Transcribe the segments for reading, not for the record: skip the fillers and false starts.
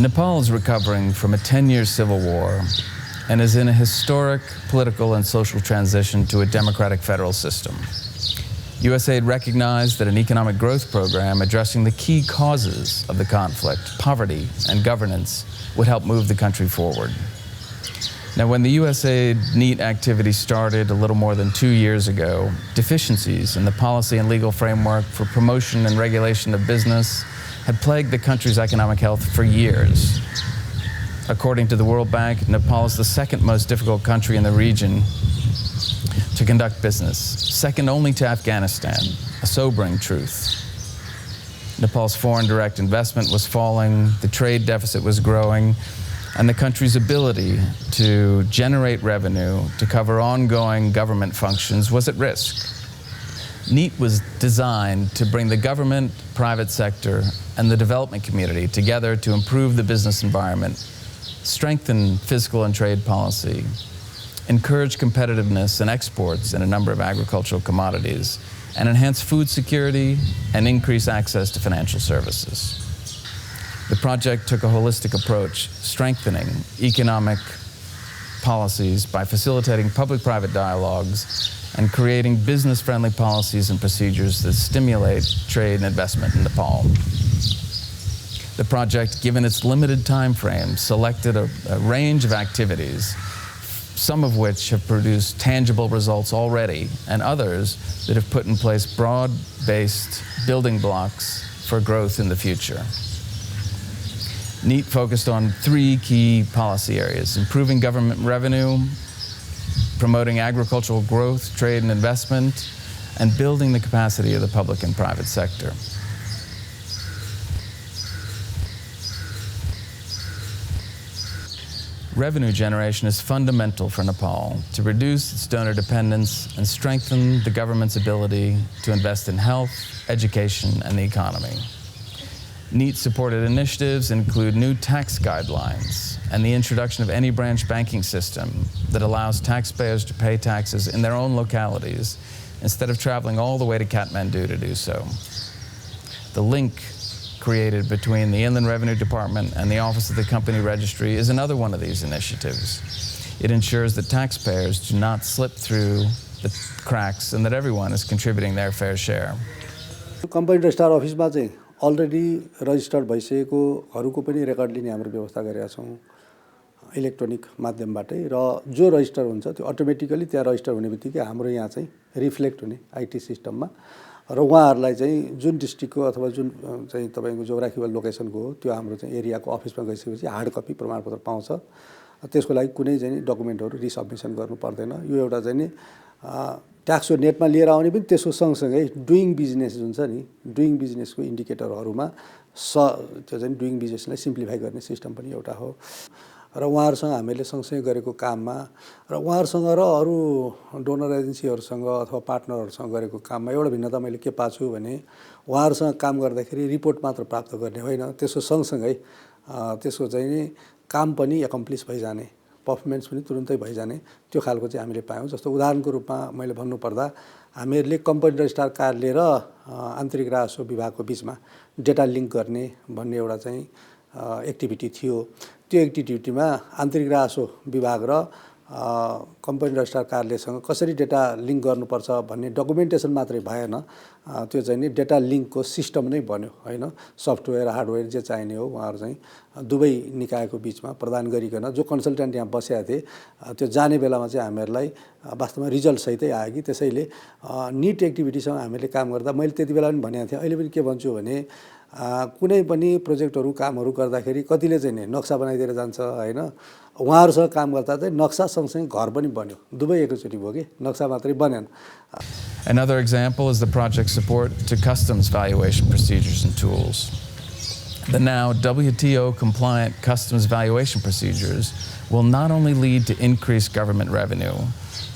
Nepal is recovering from a 10-year civil war and is in a historic political and social transition to a democratic federal system. USAID recognized that an economic growth program addressing the key causes of the conflict, poverty and governance, would help move the country forward. Now, when the USAID NEAT activity started a little more than 2 years ago, deficiencies in the policy and legal framework for promotion and regulation of business had plagued the country's economic health for years. According to the World Bank, Nepal is the second most difficult country in the region to conduct business, second only to Afghanistan, a sobering truth. Nepal's foreign direct investment was falling, the trade deficit was growing, and the country's ability to generate revenue to cover ongoing government functions was at risk. NEAT was designed to bring the government, private sector, and the development community together to improve the business environment, strengthen fiscal and trade policy, encourage competitiveness and exports in a number of agricultural commodities, and enhance food security and increase access to financial services. The project took a holistic approach, strengthening economic policies by facilitating public-private dialogues and creating business-friendly policies and procedures that stimulate trade and investment in Nepal. The project, given its limited time frame, selected a range of activities, some of which have produced tangible results already, and others that have put in place broad-based building blocks for growth in the future. NEAT focused on 3 key policy areas: improving government revenue, promoting agricultural growth, trade and investment, and building the capacity of the public and private sector. Revenue generation is fundamental for Nepal to reduce its donor dependence and strengthen the government's ability to invest in health, education, and the economy. NEAT-supported initiatives include new tax guidelines and the introduction of any branch banking system that allows taxpayers to pay taxes in their own localities instead of traveling all the way to Kathmandu to do so. The link created between the Inland Revenue Department and the Office of the Company Registry is another one of these initiatives. It ensures that taxpayers do not slip through the cracks and that everyone is contributing their fair share. Company Registrar Office मा चाहिँ already registered भइसकेकोहरूको पनि record लिने हाम्रो व्यवस्था गरेका छौँ electronic माध्यमबाटै र जो register हुन्छ त्यो अटोमेटिकली त्यहाँ रजिस्टर हुनेबित्तिकै हाम्रो यहाँ चाहिँ रिफ्लेक्ट हुने आईटी सिस्टममा र उहाँहरूलाई चाहिँ जुन डिस्ट्रिक्टको अथवा जुन चाहिँ तपाईको जोग्राफिकल लोकेसनको हो त्यो हाम्रो चाहिँ एरियाको अफिसमा गइसकेपछि हार्ड कपी प्रमाणपत्र पाउँछ त्यसको लागि कुनै चाहिँ डकुमेन्टहरु रिसबमिसन गर्नु पर्दैन यो एउटा चाहिँ नि ट्याक्सको नेटमा लिएर आउने पनि त्यसको सँगसँगै डुइङ बिजनेस जुन छ नि डुइङ बिजनेसको इन्डिकेटरहरुमा त्यो चाहिँ डुइङ बिजनेसलाई सिम्प्लिफाई गर्ने सिस्टम पनि एउटा हो र उहाँहरुसँग हामीले सँगसँगै गरेको काममा र उहाँहरुसँग र अरु डोनर एजेन्सीहरुसँग अथवा पार्टनरहरुसँग गरेको काममा एउटा भिन्नता मैले के पाछु भने उहाँहरुसँग काम गर्दाखेरि रिपोर्ट मात्र प्राप्त गर्ने होइन त्यसको सँगसँगै त्यसको चाहिँ नि काम पनि एकम्प्लिस भइजाने पर्फर्मेन्स पनि तुरुन्तै भइजाने त्यो खालको चाहिँ हामीले पायौं जस्तो उदाहरणको रूपमा मैले भन्नु पर्दा हामीहरुले कम्पनी रजिस्ट्रार कार्यालय र आन्तरिक राजस्व विभागको बीचमा डेटा लिंक गर्ने भन्ने एउटा चाहिँ एक्टिभिटी थियो त्यो एक्टिभिटीमा आन्तरिक राजस्व विभाग र कम्पनी रजिस्ट्रार कार्यालयसँग कसरी डेटा लिंक गर्नुपर्छ भन्ने डकुमेन्टेसन मात्रै भएन त्यो चाहिँ नि डेटा लिंकको सिस्टम नै बन्यो हैन सफ्टवेयर हार्डवेयर जे चाहिने हो उहाँहरु चाहिँ दुवै निकायको बीचमा प्रदान गरिकन जो कन्सल्टेन्ट यहाँ बसेका थिए त्यो जाने बेलामा चाहिँ हामीहरुलाई वास्तवमा रिजल्ट सहितै आयो कि त्यसैले नीट एक्टिभिटीसँग हामीले काम गर्दा मैले त्यतिबेला पनि भनेको थिएँ अहिले पनि के भन्छु भने कुनै पनि प्रोजेक्टहरु कामहरु गर्दाखेरि कतिले चाहिँ नि नक्सा बनाइदिएर जान्छ हैन उहाँहरुसँग काम गर्दा चाहिँ नक्सा सँगसँगै घर पनि बन्यो दुवै एकैचोटी भयो के नक्सा मात्रै बनेन. Another example is the project support to customs valuation procedures and tools. The now WTO compliant customs valuation procedures will not only lead to increased government revenue,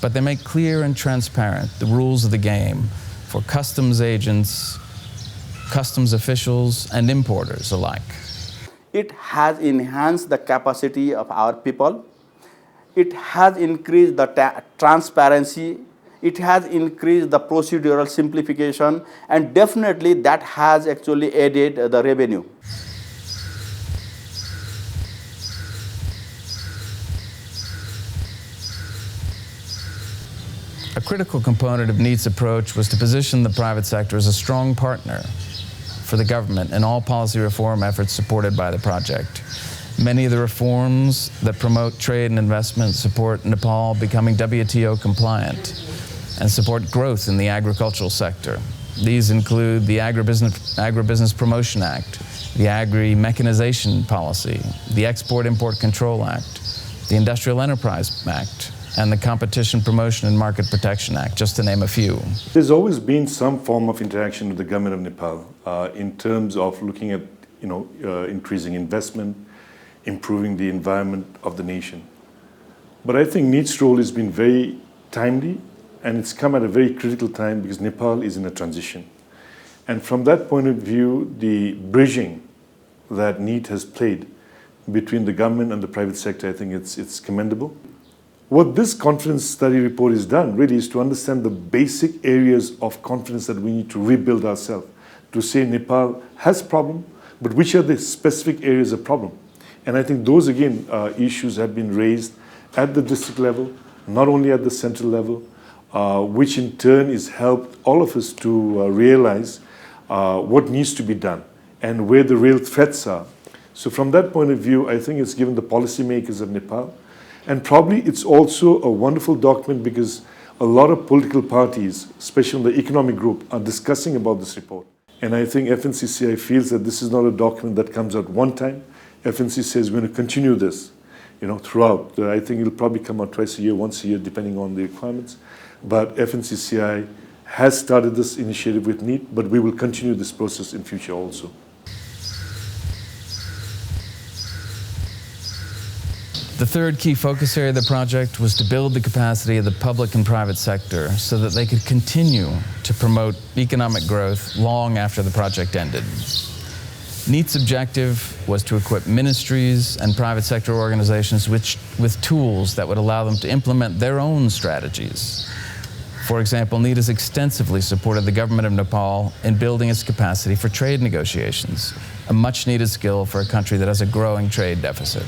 but they make clear and transparent the rules of the game for customs agents, customs officials, and importers alike. It has enhanced the capacity of our people. It has increased the transparency. It has increased the procedural simplification, and definitely that has actually aided the revenue. A critical component of NEET's approach was to position the private sector as a strong partner for the government in all policy reform efforts supported by the project. Many of the reforms that promote trade and investment support Nepal becoming WTO compliant and support growth in the agricultural sector. These include the Agribusiness Promotion Act, the Agri-Mechanization Policy, the Export-Import Control Act, the Industrial Enterprise Act, and the Competition Promotion and Market Protection Act, just to name a few. There's always been some form of interaction with the government of Nepal in terms of looking at increasing investment, improving the environment of the nation. But I think NEET's role has been very timely, and it's come at a very critical time because Nepal is in a transition. And from that point of view, the bridging that NEET has played between the government and the private sector, I think it's commendable. What this confidence study report has done really is to understand the basic areas of confidence that we need to rebuild ourselves, to say Nepal has problem, but which are the specific areas of problem? And I think those, again, issues have been raised at the district level, not only at the central level, which in turn has helped all of us to realize what needs to be done and where the real threats are. So from that point of view, I think it's given the policymakers of Nepal. And probably it's also a wonderful document because a lot of political parties, especially in the economic group, are discussing about this report. And I think FNCCI feels that this is not a document that comes out one time. FNC says we're going to continue this, throughout. I think it'll probably come out twice a year, once a year, depending on the requirements. But FNCCI has started this initiative with NEET, but we will continue this process in future also. The third key focus area of the project was to build the capacity of the public and private sector so that they could continue to promote economic growth long after the project ended. NEET's objective was to equip ministries and private sector organizations with tools that would allow them to implement their own strategies. For example, NEET has extensively supported the government of Nepal in building its capacity for trade negotiations, a much-needed skill for a country that has a growing trade deficit.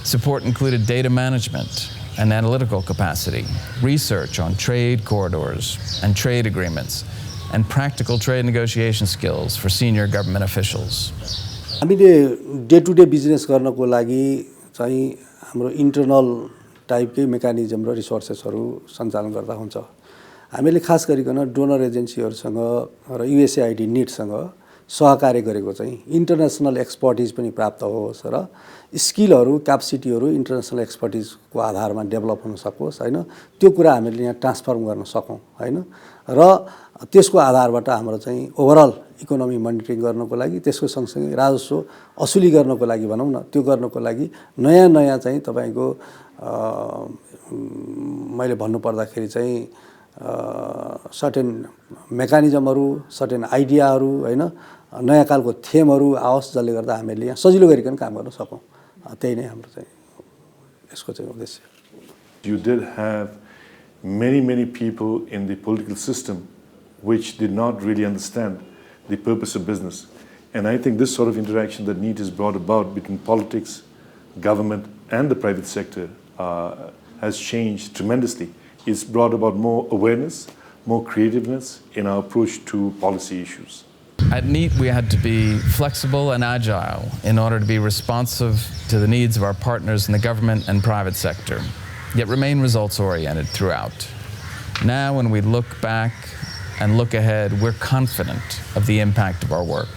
Support included data management and analytical capacity, research on trade corridors and trade agreements, and practical trade negotiation skills for senior government officials. हामीले day to day business गर्नको लागि चाहिँ हाम्रो internal टाइपकै mechanism र रिसोर्सेसहरू सञ्चालन गर्दा हुन्छ। हामीले खास गरिकन डोनर एजेन्सीहरूसँग र USAID नीटसँग सहकार्य गरेको चाहिँ इन्टरनेसनल एक्सपर्टिज पनि प्राप्त होस् र स्किलहरू क्यापेसिटीहरू इन्टरनेसनल एक्सपर्टिजको आधारमा डेभलप हुन सकोस् हैन, त्यो कुरा हामीले यहाँ ट्रान्सफर्म गर्न सकौं हैन, र त्यसको आधारबाट हाम्रो चाहिँ ओभरअल इकोनोमी मोनिटरिङ गर्नको लागि, त्यसको सँगसँगै राजस्व असुली गर्नको लागि भनौं न, त्यो गर्नको लागि नयाँ नयाँ चाहिँ तपाईको मैले भन्नु पर्दाखेरि चाहिँ सर्टेन मेकानिजमहरू, सर्टेन आइडियाहरू हैन, नयाँ कालको थेमहरू आओस् जसले गर्दा हामीले यहाँ सजिलो गरिकन काम गर्न सकौं। त्यही नै हाम्रो चाहिँ यसको चाहिँ उद्देश्य। You did have many people in the political system which did not really understand the purpose of business. And I think this sort of interaction that NEET has brought about between politics, government, and the private sector has changed tremendously. It's brought about more awareness, more creativeness in our approach to policy issues. At NEET, we had to be flexible and agile in order to be responsive to the needs of our partners in the government and private sector, yet remain results-oriented throughout. Now, when we look back and look ahead, we're confident of the impact of our work.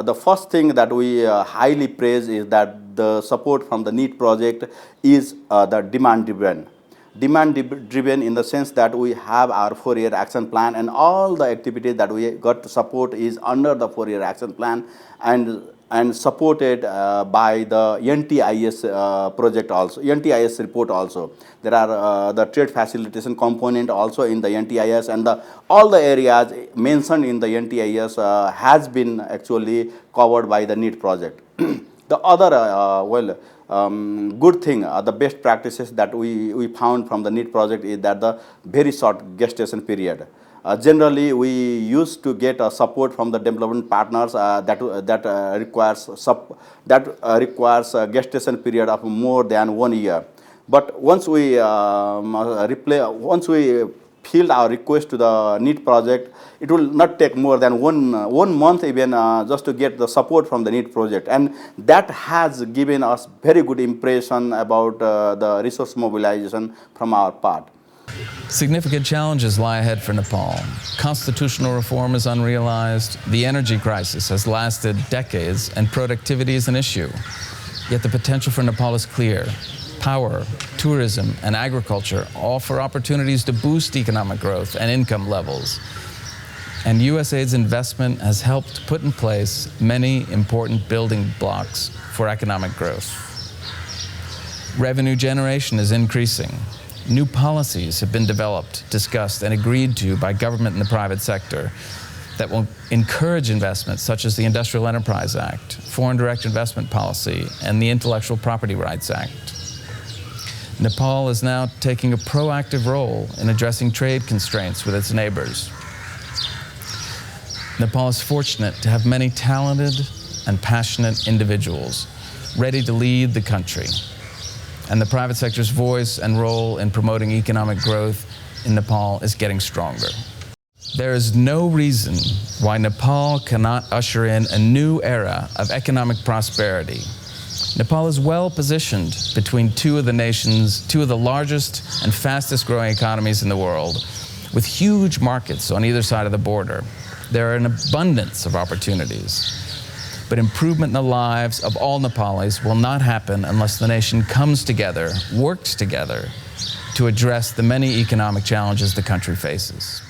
The first thing that we highly praise is that the support from the NEET project is the demand-driven. Demand-driven in the sense that we have our 4-year action plan, and all the activities that we got to support is under the 4-year action plan and supported by the NTIS project also, NTIS report also. There are the trade facilitation component also in the NTIS, and all the areas mentioned in the NTIS has been actually covered by the NEET project. The other, good thing, the best practices that we found from the NEET project is that the very short gestation period. Generally, we used to get support from the development partners that requires a gestation period of more than 1 year. But once we filed our request to the NEET project, it will not take more than one month even just to get the support from the NEET project. And that has given us very good impression about the resource mobilization from our part. Significant challenges lie ahead for Nepal. Constitutional reform is unrealized, the energy crisis has lasted decades, and productivity is an issue. Yet the potential for Nepal is clear. Power, tourism, and agriculture offer opportunities to boost economic growth and income levels. And USAID's investment has helped put in place many important building blocks for economic growth. Revenue generation is increasing. New policies have been developed, discussed, and agreed to by government and the private sector that will encourage investments such as the Industrial Enterprise Act, Foreign Direct Investment Policy, and the Intellectual Property Rights Act. Nepal is now taking a proactive role in addressing trade constraints with its neighbors. Nepal is fortunate to have many talented and passionate individuals ready to lead the country. And the private sector's voice and role in promoting economic growth in Nepal is getting stronger. There is no reason why Nepal cannot usher in a new era of economic prosperity. Nepal is well positioned between two of the largest and fastest growing economies in the world, with huge markets on either side of the border. There are an abundance of opportunities. But improvement in the lives of all Nepalis will not happen unless the nation comes together, works together to address the many economic challenges the country faces.